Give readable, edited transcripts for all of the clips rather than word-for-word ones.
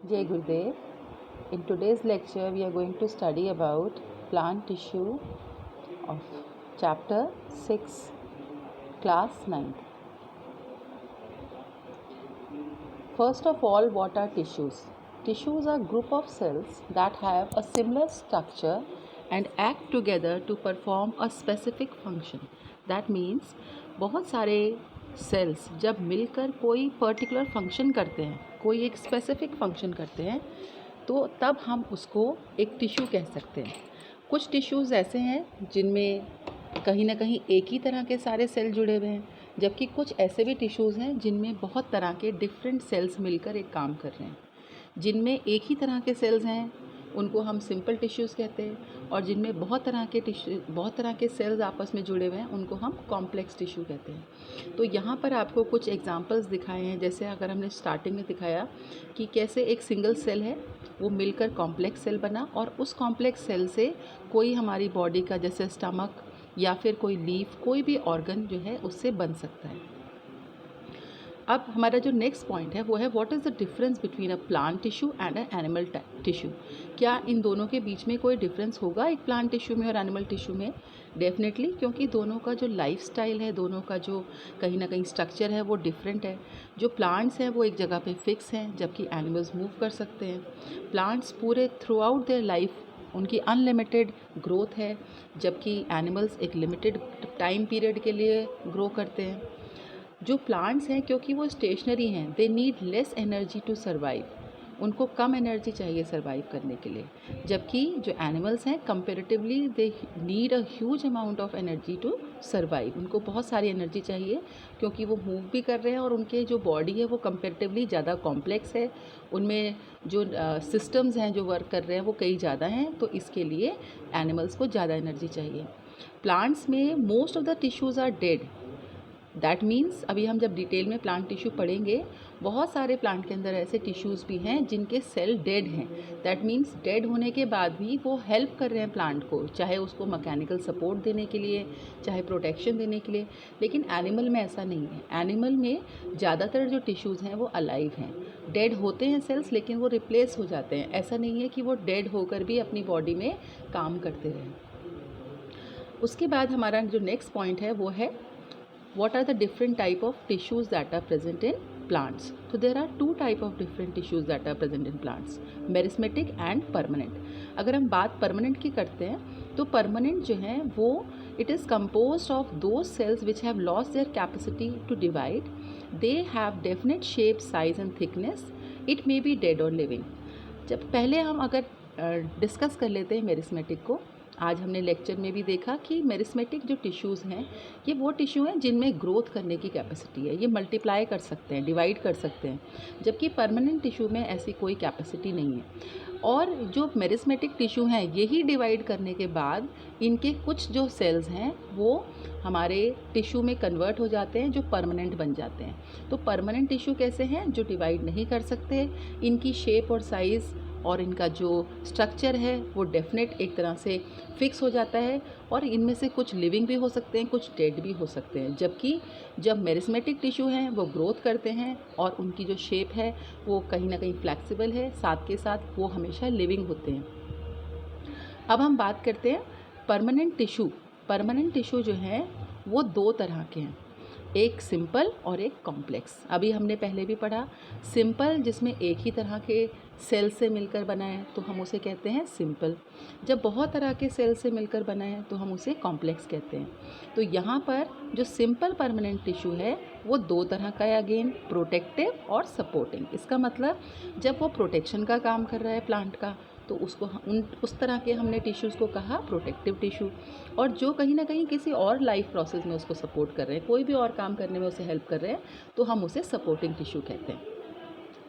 Jai Gurudev. In today's lecture, we are going to study about plant tissue of chapter 6, class 9th. First of all, what are tissues? Tissues are group of cells that have a similar structure and act together to perform a specific function. That means बहुत सारे sales जब मिलकर कोई particular function करते हैं, कोई एक specific function करते हैं, तो तब हम उसको एक टिश्यू कह सकते हैं। कुछ टिश्यूज़ ऐसे हैं जिनमें कहीं ना कहीं एक ही तरह के सारे सेल जुड़े हुए हैं, जबकि कुछ ऐसे भी टिश्यूज़ हैं जिनमें बहुत तरह के डिफरेंट सेल्स मिलकर एक काम कर रहे हैं। जिनमें एक ही तरह के सेल्स हैं उनको हम सिंपल टिश्यूज़ कहते हैं, और जिनमें बहुत तरह के सेल्स आपस में जुड़े हुए हैं उनको हम कॉम्प्लेक्स टिश्यू कहते हैं। तो यहाँ पर आपको कुछ एग्जांपल्स दिखाए हैं। जैसे अगर हमने स्टार्टिंग में दिखाया कि कैसे एक सिंगल सेल है वो मिलकर कॉम्प्लेक्स सेल बना, और उस कॉम्प्लेक्स सेल से कोई हमारी बॉडी का जैसे स्टमक या फिर कोई लीफ, कोई भी ऑर्गन जो है उससे बन सकता है। अब हमारा जो नेक्स्ट पॉइंट है वो है what is the difference between a plant tissue and a animal tissue. क्या इन दोनों के बीच में कोई डिफरेंस होगा, एक प्लांट टिश्यू में और एनिमल टिश्यू में? डेफिनेटली, क्योंकि दोनों का जो लाइफ स्टाइल है, दोनों का जो कहीं ना कहीं स्ट्रक्चर है वो डिफरेंट है। जो प्लांट्स हैं वो एक जगह पे फिक्स हैं, जबकि एनिमल्स मूव कर सकते हैं। प्लांट्स पूरे थ्रू आउट देयर लाइफ उनकी अनलिमिटेड ग्रोथ है, जबकि एनिमल्स एक लिमिटेड टाइम पीरियड के लिए ग्रो करते हैं। जो प्लांट्स हैं क्योंकि वो स्टेशनरी हैं, they need less energy to survive, उनको कम एनर्जी चाहिए सर्वाइव करने के लिए। जबकि जो एनिमल्स हैं comparatively they need a huge amount of energy to survive, उनको बहुत सारी एनर्जी चाहिए क्योंकि वो मूव भी कर रहे हैं और उनके जो बॉडी है वो कंपेरेटिवली ज़्यादा कॉम्प्लेक्स है, उनमें जो सिस्टम्स हैं जो वर्क कर रहे हैं वो कई ज़्यादा हैं, तो इसके लिए एनिमल्स को ज़्यादा एनर्जी चाहिए। प्लांट्स में most of the tissues are dead. That means अभी हम जब डिटेल में प्लांट टिश्यू पढ़ेंगे, बहुत सारे प्लांट के अंदर ऐसे टिश्यूज़ भी हैं जिनके सेल डेड हैं। दैट मीन्स डेड होने के बाद भी वो हेल्प कर रहे हैं प्लांट को, चाहे उसको मैकेनिकल सपोर्ट देने के लिए, चाहे प्रोटेक्शन देने के लिए। लेकिन एनिमल में ऐसा नहीं है। एनिमल में ज़्यादातर जो टिश्यूज़ हैं वो अलाइव हैं। डेड होते हैं सेल्स, लेकिन वो रिप्लेस हो जाते हैं। ऐसा नहीं है कि वो डेड होकर भी अपनी बॉडी में काम करते रहें। उसके बाद हमारा जो नेक्स्ट पॉइंट है वो है what are the different type of tissues that are present in plants. So there are two type of different tissues that are present in plants, meristematic and permanent. अगर हम बात permanent की करते हैं तो permanent जो है वो it is composed of those cells which have lost their capacity to divide. They have definite shape, size and thickness. It may be dead or living. जब पहले हम अगर डिस्कस कर लेते हैं मेरिस्मेटिक को, आज हमने लेक्चर में भी देखा कि मेरिस्मेटिक जो टिश्यूज़ हैं ये वो टिश्यू हैं जिनमें ग्रोथ करने की कैपेसिटी है, ये मल्टीप्लाई कर सकते हैं, डिवाइड कर सकते हैं, जबकि परमानेंट टिश्यू में ऐसी कोई कैपेसिटी नहीं है। और जो मेरिस्मेटिक टिश्यू हैं यही डिवाइड करने के बाद इनके कुछ जो सेल्स हैं वो हमारे टिश्यू में कन्वर्ट हो जाते हैं, जो परमानेंट बन जाते हैं। तो परमानेंट टिश्यू कैसे हैं? जो डिवाइड नहीं कर सकते, इनकी शेप और साइज़ और इनका जो स्ट्रक्चर है वो डेफिनेट एक तरह से फिक्स हो जाता है, और इनमें से कुछ लिविंग भी हो सकते हैं, कुछ डेड भी हो सकते हैं। जबकि जब मेरिस्मेटिक टिश्यू हैं वो ग्रोथ करते हैं और उनकी जो शेप है वो कहीं ना कहीं फ्लेक्सिबल है, साथ के साथ वो हमेशा लिविंग होते हैं। अब हम बात करते हैं परमानेंट टिश्यू। परमानेंट टिश्यू जो है वो दो तरह के हैं, एक सिंपल और एक कॉम्प्लेक्स। अभी हमने पहले भी पढ़ा, सिंपल जिसमें एक ही तरह के सेल से मिलकर बना है तो हम उसे कहते हैं सिंपल। जब बहुत तरह के सेल से मिलकर बना है तो हम उसे कॉम्प्लेक्स कहते हैं। तो यहाँ पर जो सिंपल परमानेंट टिश्यू है वो दो तरह का है, अगेन प्रोटेक्टिव और सपोर्टिंग। इसका मतलब जब वो प्रोटेक्शन का काम कर रहा है प्लांट का तो उसको उस तरह के हमने टिश्यूज़ को कहा प्रोटेक्टिव टिश्यू, और जो कहीं ना कहीं किसी और लाइफ प्रोसेस में उसको सपोर्ट कर रहे हैं, कोई भी और काम करने में उसे हेल्प कर रहे हैं, तो हम उसे सपोर्टिंग टिश्यू कहते हैं।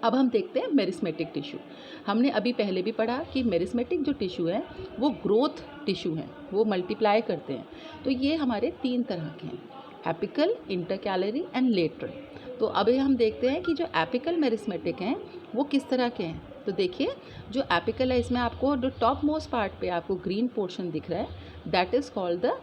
अब हम देखते हैं मेरिस्मेटिक टिश्यू। हमने अभी पहले भी पढ़ा कि मेरिस्मेटिक जो टिश्यू है वो ग्रोथ टिश्यू हैं, वो मल्टीप्लाई करते हैं। तो ये हमारे तीन तरह के हैं, एपिकल, इंटरकैलरी एंड लेटरल। तो अभी हम देखते हैं कि जो एपिकल मेरिस्मेटिक हैं वो किस तरह के हैं। तो देखिए, जो एपिकल है इसमें आपको जो टॉप मोस्ट पार्ट पे आपको ग्रीन पोर्शन दिख रहा है, that is called the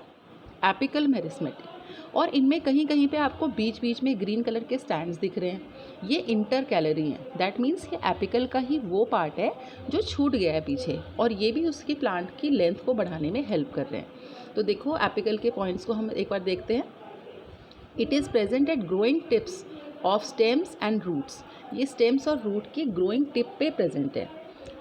apical meristematic. और इनमें कहीं कहीं पे आपको बीच बीच में ग्रीन कलर के स्टैंड्स दिख रहे हैं, ये इंटर कैलरी हैं। दैट मीन्स ये एपिकल का ही वो पार्ट है जो छूट गया है पीछे, और ये भी उसकी प्लांट की लेंथ को बढ़ाने में हेल्प कर रहे हैं। तो देखो एपिकल के पॉइंट्स को हम एक बार देखते हैं। It is present at growing tips of stems and roots. ये स्टेम्स और रूट की ग्रोइंग टिप पे प्रेजेंट है।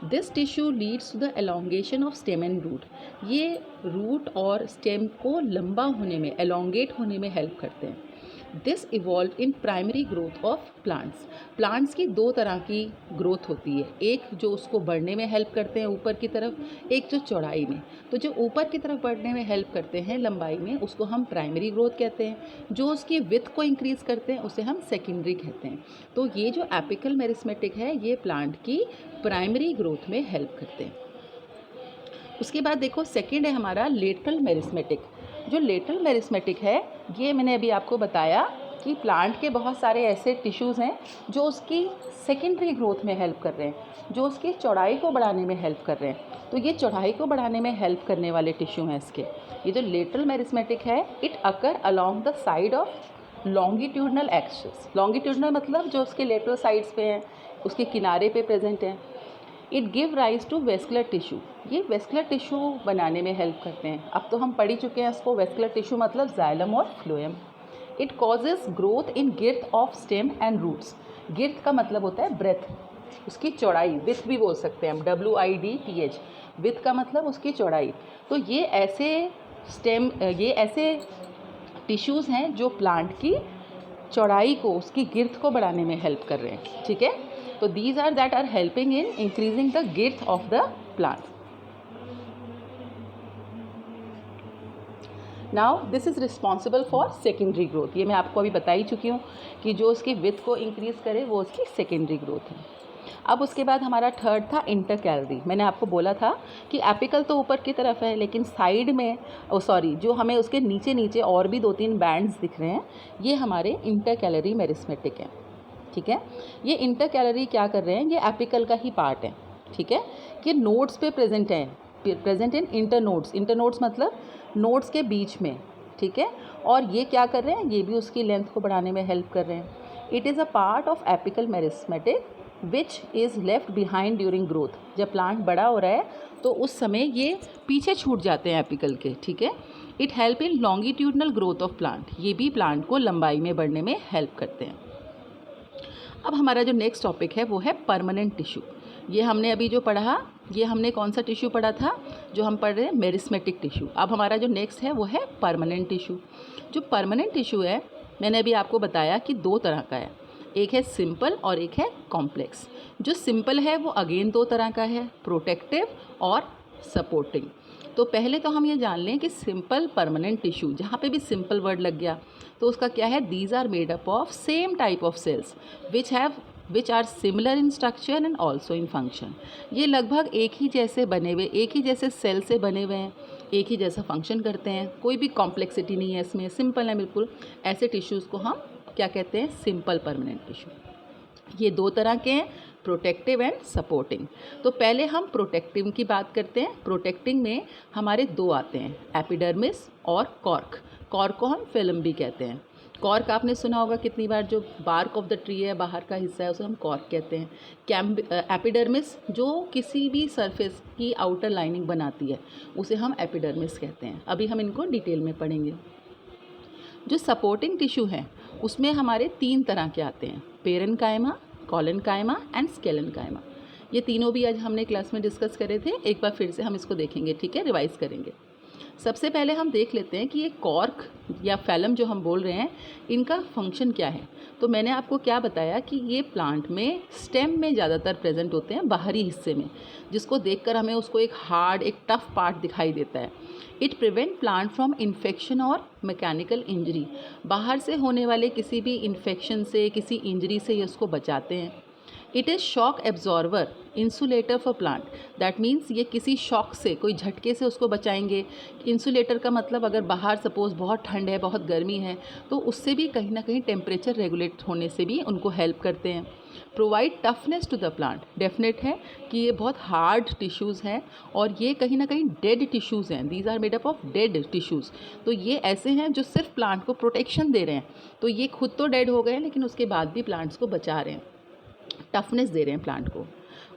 This tissue leads to the elongation of stem and root. ये रूट और स्टेम को लंबा होने में, एलोंगेट होने में हेल्प करते हैं। This evolve in primary growth of plants. Plants की दो तरह की ग्रोथ होती है, एक जो उसको बढ़ने में हेल्प करते हैं ऊपर की तरफ, एक जो चौड़ाई में। तो जो ऊपर की तरफ बढ़ने में हेल्प करते हैं लंबाई में, उसको हम प्राइमरी ग्रोथ कहते हैं। जो उसकी विड्थ को इंक्रीज़ करते हैं उसे हम सेकेंडरी कहते हैं। तो ये जो एपिकल मेरिस्मेटिक है ये प्लांट की प्राइमरी ग्रोथ में हेल्प करते हैं। उसके बाद देखो सेकेंड है हमारा लेटरल मेरिस्मेटिक। जो लेटरल मेरिस्मेटिक है ये मैंने अभी आपको बताया कि प्लांट के बहुत सारे ऐसे टिश्यूज़ हैं जो उसकी सेकेंडरी ग्रोथ में हेल्प कर रहे हैं, जो उसकी चौड़ाई को बढ़ाने में हेल्प कर रहे हैं। तो ये चौड़ाई को बढ़ाने में हेल्प करने वाले टिश्यू हैं इसके। ये जो लेटरल मेरिस्मेटिक है it occur along the side of longitudinal axis. Longitudinal मतलब जो उसके लेटरल साइड्स पे हैं, उसके किनारे पे प्रेजेंट हैं। It give rise to vascular tissue. ये वेस्कुलर टिश्यू बनाने में हेल्प करते हैं। अब तो हम पढ़ ही चुके हैं इसको, वेस्कुलर टिश्यू मतलब जाइलम और phloem. It causes growth in girth of stem and roots. Girth का मतलब होता है ब्रेथ, उसकी चौड़ाई, विथ भी बोल सकते हैं हम, WIDTH। विथ का मतलब उसकी चौड़ाई। तो ये ऐसे टिश्यूज़ हैं जो प्लांट की चौड़ाई को, उसकी गिर्थ को बढ़ाने में हेल्प कर रहे हैं। ठीक है, तो these are that are helping in increasing the girth of the plant. Now this is responsible for secondary growth. ये मैं आपको अभी बता ही चुकी हूँ कि जो उसकी विथ को इंक्रीज़ करे वो उसकी सेकेंडरी ग्रोथ है। अब उसके बाद हमारा थर्ड था इंटर कैलरी। मैंने आपको बोला था कि एपिकल तो ऊपर की तरफ है, लेकिन साइड में जो हमें उसके नीचे नीचे और भी 2-3 बैंड्स दिख रहे हैं, ये हमारे इंटर कैलरी मेरिस्मेटिक हैं। ठीक है, ये इंटर कैलरी क्या कर रहे हैं, ये एपिकल का ही पार्ट है। ठीक है, ये नोड्स पे प्रेजेंट इन इंटरनोड्स। इंटरनोड्स मतलब नोड्स के बीच में। ठीक है, और ये क्या कर रहे हैं, ये भी उसकी लेंथ को बढ़ाने में हेल्प कर रहे हैं। It is a part of apical meristematic which is left behind during growth. जब प्लांट बड़ा हो रहा है तो उस समय ये पीछे छूट जाते हैं एपिकल के। ठीक है, it help in longitudinal growth of plant. ये भी प्लांट को लंबाई में बढ़ने में हेल्प करते हैं। अब हमारा जो नेक्स्ट टॉपिक है वो है परमानेंट टिश्यू। ये हमने अभी जो पढ़ा, ये हमने कौन सा टिश्यू पढ़ा था, जो हम पढ़ रहे हैं मेरिस्मेटिक टिश्यू। अब हमारा जो नेक्स्ट है वो है परमानेंट टिश्यू। जो परमानेंट टिश्यू है मैंने अभी आपको बताया कि 2 तरह का है, एक है सिंपल और एक है कॉम्प्लेक्स। जो सिंपल है वो अगेन 2 तरह का है, प्रोटेक्टिव और सपोर्टिंग। तो पहले तो हम ये जान लें कि सिंपल परमानेंट टिश्यू, जहाँ पे भी सिंपल वर्ड लग गया तो उसका क्या है, these are made up of same type of cells which are similar in structure and also in function. ये लगभग एक ही जैसे बने हुए, एक ही जैसे सेल से बने हुए हैं, एक ही जैसा फंक्शन करते हैं, कोई भी कॉम्प्लेक्सिटी नहीं है इसमें, सिंपल है बिल्कुल। ऐसे टिश्यूज़ को हम क्या कहते हैं, सिंपल परमानेंट टिश्यू। ये 2 तरह के हैं, प्रोटेक्टिव एंड सपोर्टिंग। तो पहले हम प्रोटेक्टिव की बात करते हैं। प्रोटेक्टिंग में हमारे 2 आते हैं, एपिडर्मिस और कॉर्क। कॉर्क को हम फिल्म भी कहते हैं। कॉर्क आपने सुना होगा कितनी बार, जो बार्क ऑफ द ट्री है, बाहर का हिस्सा है, उसे हम कॉर्क कहते हैं। एपिडर्मिस जो किसी भी सरफेस की आउटर लाइनिंग बनाती है उसे हम एपिडर्मिस कहते हैं। अभी हम इनको डिटेल में पढ़ेंगे। जो सपोर्टिंग टिश्यू हैं उसमें हमारे 3 तरह के आते हैं, पेरेन्काइमा, कोलेन्काइमा एंड स्केलेन्काइमा। ये तीनों भी आज हमने क्लास में डिस्कस करे थे, एक बार फिर से हम इसको देखेंगे। ठीक है, रिवाइज करेंगे। सबसे पहले हम देख लेते हैं कि ये कॉर्क या फैलम जो हम बोल रहे हैं, इनका फंक्शन क्या है। तो मैंने आपको क्या बताया कि ये प्लांट में स्टेम में ज़्यादातर प्रेजेंट होते हैं, बाहरी हिस्से में, जिसको देखकर हमें उसको एक हार्ड, एक टफ पार्ट दिखाई देता है। It prevent plant from infection और मैकेनिकल इंजरी। बाहर से होने वाले किसी भी इन्फेक्शन से, किसी इंजरी से ये उसको बचाते हैं। It is shock absorber, insulator for plant. That means ये किसी शॉक से, कोई झटके से उसको बचाएंगे। इंसुलेटर का मतलब अगर बाहर सपोज़ बहुत ठंड है, बहुत गर्मी है, तो उससे भी कहीं ना कहीं टेम्परेचर रेगुलेट होने से भी उनको हेल्प करते हैं। Provide toughness to the plant. Definite है कि ये बहुत हार्ड टिश्यूज़ हैं और ये कहीं ना कहीं डेड टिश्यूज़ हैं, these are made up of dead tissues. तो ये ऐसे हैं जो सिर्फ प्लांट को प्रोटेक्शन दे रहे हैं, तो ये खुद तो डेड हो गए लेकिन उसके बाद भी प्लांट्स को बचा रहे हैं, टफनेस दे रहे हैं प्लांट को।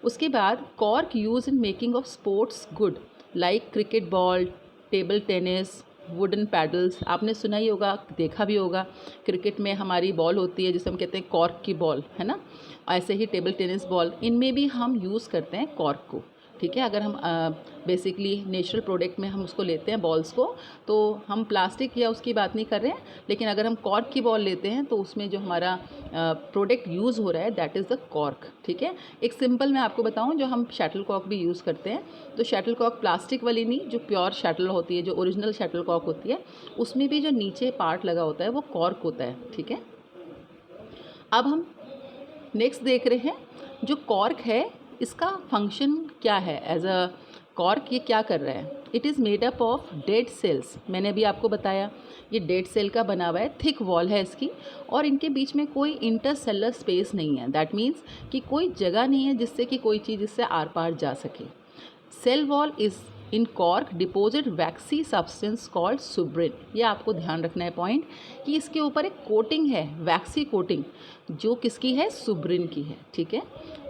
उसके बाद cork use in making of sports good like cricket ball, table tennis, wooden paddles. आपने सुना ही होगा, देखा भी होगा, क्रिकेट में हमारी बॉल होती है जिसे हम कहते हैं कॉर्क की बॉल, है ना। ऐसे ही टेबल टेनिस बॉल, इनमें भी हम यूज़ करते हैं कॉर्क को, ठीक है। अगर हम बेसिकली नेचुरल प्रोडक्ट में हम उसको लेते हैं बॉल्स को, तो हम प्लास्टिक या उसकी बात नहीं कर रहे हैं, लेकिन अगर हम कॉर्क की बॉल लेते हैं तो उसमें जो हमारा प्रोडक्ट यूज़ हो रहा है दैट इज़ द कॉर्क, ठीक है। एक सिंपल मैं आपको बताऊं, जो हम शटल कॉक भी यूज़ करते हैं, तो शटल कॉक प्लास्टिक वाली नहीं, जो प्योर शटल होती है, जो ओरिजिनल शटल कॉक होती है, उसमें भी जो नीचे पार्ट लगा होता है वो कॉर्क होता है, ठीक है। अब हम नेक्स्ट देख रहे हैं, जो कॉर्क है इसका फंक्शन क्या है। एज अ कॉर्क ये क्या कर रहा है, it is made up of dead cells. मैंने अभी आपको बताया ये डेड सेल का बना हुआ है, थिक वॉल है इसकी, और इनके बीच में कोई इंटरसेलर स्पेस नहीं है। दैट मीन्स कि कोई जगह नहीं है जिससे कि कोई चीज़ इससे आर पार जा सके। Cell wall is in cork deposit waxy substance called suberin. ये आपको ध्यान रखना है पॉइंट, कि इसके ऊपर एक कोटिंग है, वैक्सी कोटिंग, जो किसकी है, सुब्रिन की है, ठीक है।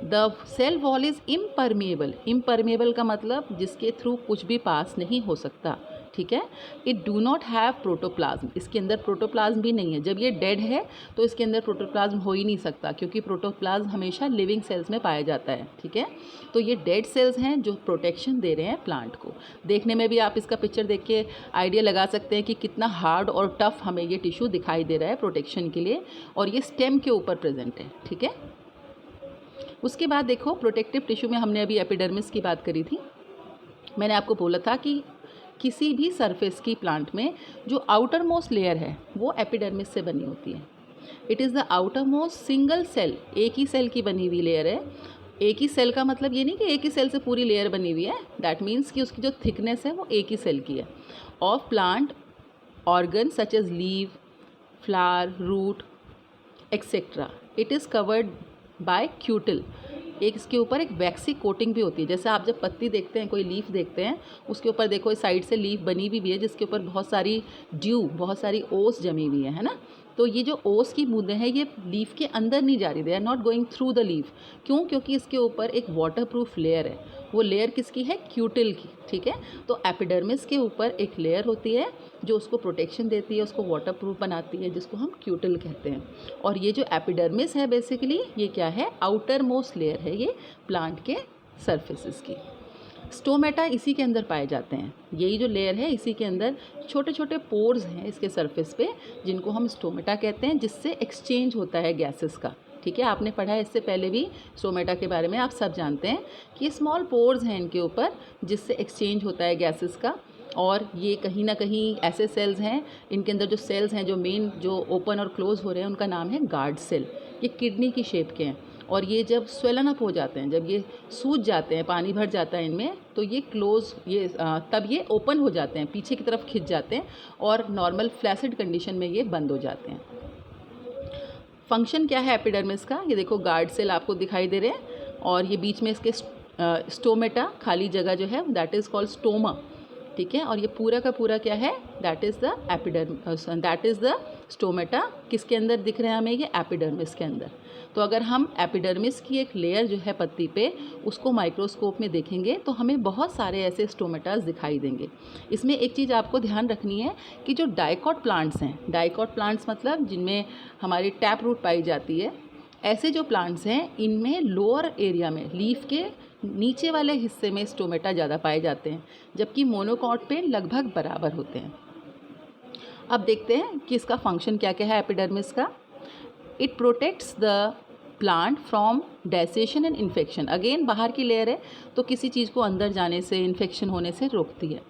The cell wall is impermeable. Impermeable का मतलब जिसके थ्रू कुछ भी पास नहीं हो सकता, ठीक है। It do not have protoplasm. इसके अंदर प्रोटोप्लाज्म भी नहीं है। जब ये डेड है तो इसके अंदर प्रोटोप्लाज्म हो ही नहीं सकता, क्योंकि प्रोटोप्लाज्म हमेशा लिविंग सेल्स में पाया जाता है, ठीक है। तो ये डेड सेल्स हैं जो प्रोटेक्शन दे रहे हैं प्लांट को। देखने में भी आप इसका पिक्चर देख के आइडिया लगा सकते हैं कि कितना हार्ड और टफ हमें ये टिश्यू दिखाई दे रहा है प्रोटेक्शन के लिए, और ये स्टेम के ऊपर प्रेजेंट है, ठीक है। उसके बाद देखो, प्रोटेक्टिव टिश्यू में हमने अभी एपिडर्मिस की बात करी थी। मैंने आपको बोला था कि किसी भी सरफेस की प्लांट में जो आउटर मोस्ट लेयर है वो एपिडर्मिस से बनी होती है। It is the outermost single cell, एक ही सेल की बनी हुई लेयर है। एक ही सेल का मतलब ये नहीं कि एक ही सेल से पूरी लेयर बनी हुई है, दैट मीन्स कि उसकी जो थिकनेस है वो एक ही सेल की है। Of plant organ such as leave, flower, root etcetera, it is covered by cuticle. एक इसके ऊपर एक वैक्सी कोटिंग भी होती है। जैसे आप जब पत्ती देखते हैं, कोई लीफ देखते हैं, उसके ऊपर देखो इस साइड से लीफ बनी हुई भी है जिसके ऊपर बहुत सारी ड्यू, बहुत सारी ओस जमी हुई है ना। तो ये जो ओस की बूंदें हैं ये लीफ के अंदर नहीं जा रही, they are not going through the leaf. क्यों? क्योंकि इसके ऊपर एक वाटर प्रूफ लेयर है। वो लेयर किसकी है? क्यूटिल की, ठीक है। तो एपिडर्मिस के ऊपर एक लेयर होती है जो उसको प्रोटेक्शन देती है, उसको वाटर प्रूफ बनाती है, जिसको हम क्यूटिल कहते हैं। और ये जो एपिडर्मिस है बेसिकली ये क्या है? आउटर मोस्ट लेयर है ये प्लांट के सरफेसेस की। स्टोमेटा इसी के अंदर पाए जाते हैं। यही जो लेयर है इसी के अंदर छोटे छोटे पोर्स हैं इसके सरफेस पे, जिनको हम स्टोमेटा कहते हैं, जिससे एक्सचेंज होता है गैसेस का, ठीक है। आपने पढ़ा है इससे पहले भी स्टोमेटा के बारे में, आप सब जानते हैं कि स्मॉल पोर्स हैं इनके ऊपर जिससे एक्सचेंज होता है गैसेस का। और ये कहीं ना कहीं ऐसे सेल्स हैं, इनके अंदर जो सेल्स हैं जो मेन जो ओपन और क्लोज हो रहे हैं उनका नाम है गार्ड सेल। ये किडनी की शेप के हैं, और ये जब स्वेलन अप हो जाते हैं, जब ये सूज जाते हैं, पानी भर जाता है इनमें, तो ये क्लोज, ये तब ये ओपन हो जाते हैं, पीछे की तरफ खिंच जाते हैं, और नॉर्मल फ्लैसिड कंडीशन में ये बंद हो जाते हैं। फंक्शन क्या है एपिडर्मिस का? ये देखो गार्ड सेल आपको दिखाई दे रहे हैं, और ये बीच में इसके स्टोमेटा, खाली जगह जो है दैट इज़ कॉल्ड स्टोमा, ठीक है। और ये पूरा का पूरा क्या है? That is the epidermis, that is the stomata. किसके अंदर दिख रहे हैं हमें? ये एपिडर्मिस के अंदर। तो अगर हम एपिडर्मिस की एक लेयर जो है पत्ती पे, उसको माइक्रोस्कोप में देखेंगे तो हमें बहुत सारे ऐसे स्टोमेटास दिखाई देंगे। इसमें एक चीज़ आपको ध्यान रखनी है कि जो डाइकॉट प्लांट्स हैं, डाइकॉट प्लांट्स मतलब जिनमें हमारी टैप रूट पाई जाती है, ऐसे जो प्लांट्स हैं इनमें लोअर एरिया में, लीफ के नीचे वाले हिस्से में स्टोमेटा ज़्यादा पाए जाते हैं, जबकि मोनोकॉट पे लगभग बराबर होते हैं। अब देखते हैं कि इसका फंक्शन क्या क्या है एपिडर्मिस का। It protects the plant from desiccation and infection. Again बाहर की लेयर है तो किसी चीज़ को अंदर जाने से, इन्फेक्शन होने से रोकती है।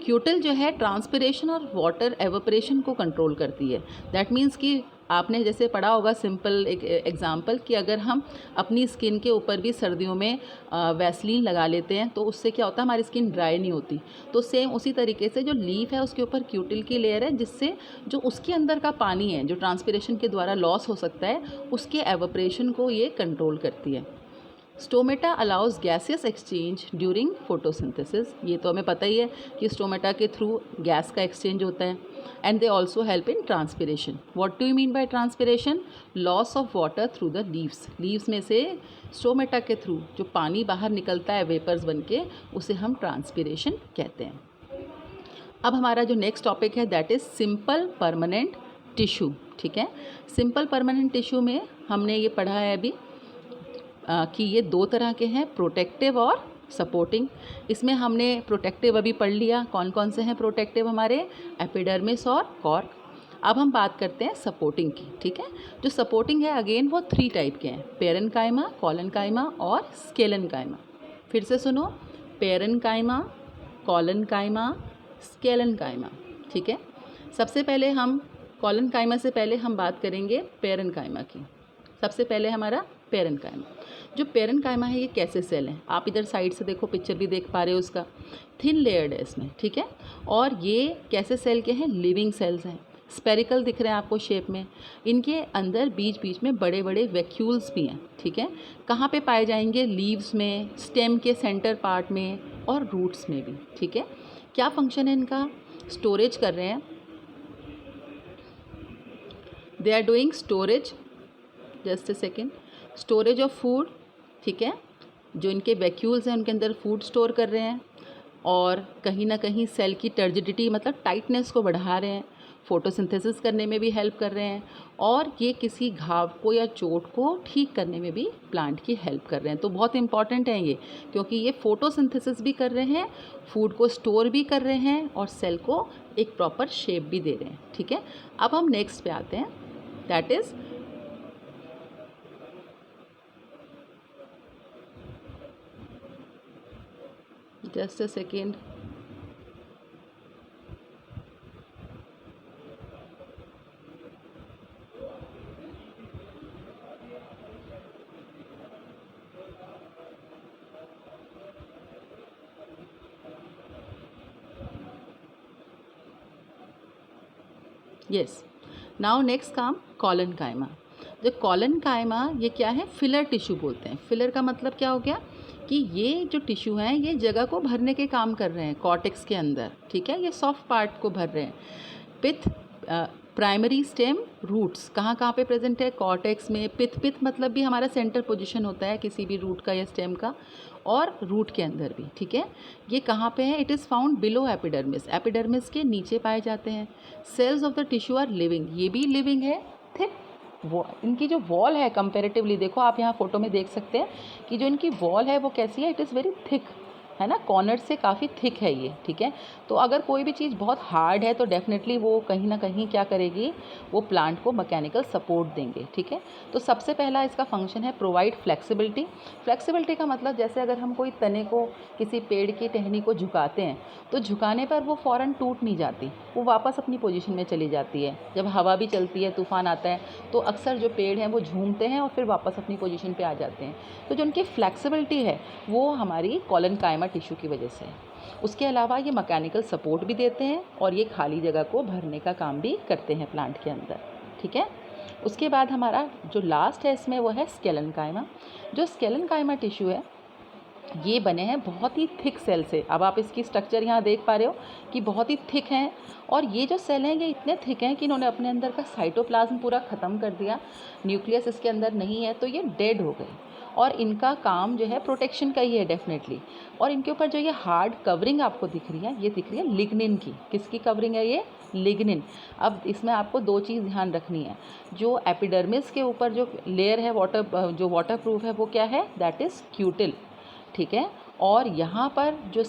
क्यूटिल जो है ट्रांसपिरेशन और वाटर एवोपरेशन को कंट्रोल करती है। दैट मीन्स कि आपने जैसे पढ़ा होगा सिंपल एक एग्जांपल कि अगर हम अपनी स्किन के ऊपर भी सर्दियों में वैसलीन लगा लेते हैं तो उससे क्या होता है, हमारी स्किन ड्राई नहीं होती। तो सेम उसी तरीके से जो लीफ है उसके ऊपर क्यूटिल की लेयर है, जिससे जो उसके अंदर का पानी है जो ट्रांसपिरेशन के द्वारा लॉस हो सकता है, उसके एवोपरेशन को ये कंट्रोल करती है। Stomata allows gaseous exchange during photosynthesis. ये तो हमें पता ही है कि स्टोमेटा के थ्रू गैस का एक्सचेंज होता है। And they also help in transpiration. What do you mean by transpiration? Loss of water through the leaves. Leaves में से स्टोमेटा के थ्रू जो पानी बाहर निकलता है वेपर्स बन के, उसे हम ट्रांसपिरेशन कहते हैं। अब हमारा जो नेक्स्ट टॉपिक है that is simple permanent tissue. ठीक है, सिंपल परमानेंट टिश्यू में हमने ये पढ़ा है अभी कि ये दो तरह के हैं, प्रोटेक्टिव और सपोर्टिंग। इसमें हमने प्रोटेक्टिव अभी पढ़ लिया, कौन कौन से हैं प्रोटेक्टिव हमारे, एपिडर्मिस और कॉर्क। अब हम बात करते हैं सपोर्टिंग की। ठीक है, जो सपोर्टिंग है अगेन वो 3 टाइप के हैं, पेरेन्काइमा, कॉलनकाइमा और स्केलेनकाइमा। फिर से सुनो, पेरेन्काइमा, कॉलनकाइमा, स्केलेनकाइमा। ठीक है, सबसे पहले हम कॉलनकाइमा से पहले हम बात करेंगे पेरेन्काइमा की। सबसे पहले हमारा पेरेन्काइमा। जो पेरेन्काइमा है ये कैसे सेल हैं, आप इधर साइड से देखो, पिक्चर भी देख पा रहे हो उसका, थिन लेयर्ड है इसमें। ठीक है, और ये कैसे सेल के हैं, लिविंग सेल्स हैं। स्पेरिकल दिख रहे हैं आपको शेप में। इनके अंदर बीच बीच में बड़े बड़े वैक्यूल्स भी हैं। ठीक है, कहाँ पे पाए जाएंगे, लीव्स में, स्टेम के सेंटर पार्ट में और रूट्स में भी। ठीक है, क्या फंक्शन है इनका, स्टोरेज कर रहे हैं, they are doing storage, just a second, storage of food. ठीक है, जो इनके वैक्यूल्स हैं उनके अंदर फूड स्टोर कर रहे हैं, और कहीं ना कहीं सेल की टर्जिडिटी मतलब टाइटनेस को बढ़ा रहे हैं, फोटोसिंथेसिस करने में भी हेल्प कर रहे हैं, और ये किसी घाव को या चोट को ठीक करने में भी प्लांट की हेल्प कर रहे हैं। तो बहुत इंपॉर्टेंट है ये, क्योंकि ये फोटोसिंथेसिस भी कर रहे हैं, फूड को स्टोर भी कर रहे हैं, और सेल को एक प्रॉपर शेप भी दे रहे हैं। ठीक है, अब हम नेक्स्ट पे आते हैं, that is just a second. yes, now next come collenchyma. जो कॉलनकाइमा ये क्या है, फिलर टिश्यू बोलते हैं। फिलर का मतलब क्या हो गया कि ये जो टिश्यू हैं ये जगह को भरने के काम कर रहे हैं कॉर्टेक्स के अंदर। ठीक है, ये सॉफ्ट पार्ट को भर रहे हैं। पिथ, प्राइमरी स्टेम, रूट्स कहाँ कहाँ पे प्रेजेंट है, कॉर्टेक्स में। पिथ मतलब भी हमारा सेंटर पोजीशन होता है किसी भी रूट का या स्टेम का, और रूट के अंदर भी। ठीक है, ये कहाँ पे है, it is found below epidermis, epidermis के नीचे पाए जाते हैं। Cells of the tissue are living, ये भी लिविंग है, थिक। वो इनकी जो वॉल है कंपेरेटिवली, देखो आप यहाँ फोटो में देख सकते हैं कि जो इनकी वॉल है वो कैसी है, इट इज़ वेरी थिक, है ना, कॉर्नर से काफ़ी थिक है ये। ठीक है, तो अगर कोई भी चीज़ बहुत हार्ड है तो डेफिनेटली वो कहीं ना कहीं क्या करेगी, वो प्लांट को मैकेनिकल सपोर्ट देंगे। ठीक है, तो सबसे पहला इसका फंक्शन है प्रोवाइड फ्लेक्सिबिलिटी। फ्लेक्सिबिलिटी का मतलब जैसे अगर हम कोई तने को, किसी पेड़ की टहनी को झुकाते हैं तो झुकाने पर वो फ़ौरन टूट नहीं जाती, वो वापस अपनी पोजीशन में चली जाती है। जब हवा भी चलती है, तूफान आता है, तो अक्सर जो पेड़ हैं वो झूमते हैं और फिर वापस अपनी पोजीशन पे आ जाते हैं। तो जो उनकी फ्लेक्सिबिलिटी है वो हमारी कॉलनकाइमा टिश्यू की वजह से है। उसके अलावा ये मैकेनिकल सपोर्ट भी देते हैं और ये खाली जगह को भरने का काम भी करते हैं प्लांट के अंदर। ठीक है, उसके बाद हमारा जो लास्ट है इसमें वो है स्केलेनकाइमा। जो स्केलेनकाइमा टिश्यू है ये बने हैं बहुत ही थिक सेल से। अब आप इसकी स्ट्रक्चर यहाँ देख पा रहे हो कि बहुत ही थिक हैं, और ये जो सेल हैं ये इतने थिक हैं कि इन्होंने अपने अंदर का साइटोप्लाज्म पूरा ख़त्म कर दिया, न्यूक्लियस इसके अंदर नहीं है, तो ये डेड हो गए। और इनका काम जो है प्रोटेक्शन का ही है डेफिनेटली। और इनके ऊपर जो ये हार्ड कवरिंग आपको दिख रही है, ये दिख रही है लिग्निन की। किसकी कवरिंग है ये, लिग्निन। अब इसमें आपको 2 चीज़ ध्यान रखनी है, जो एपिडर्मिस के ऊपर जो लेयर है वाटर प्रूफ है वो क्या है, दैट इज़ क्यूटिल। ठीक है, और यहाँ पर जो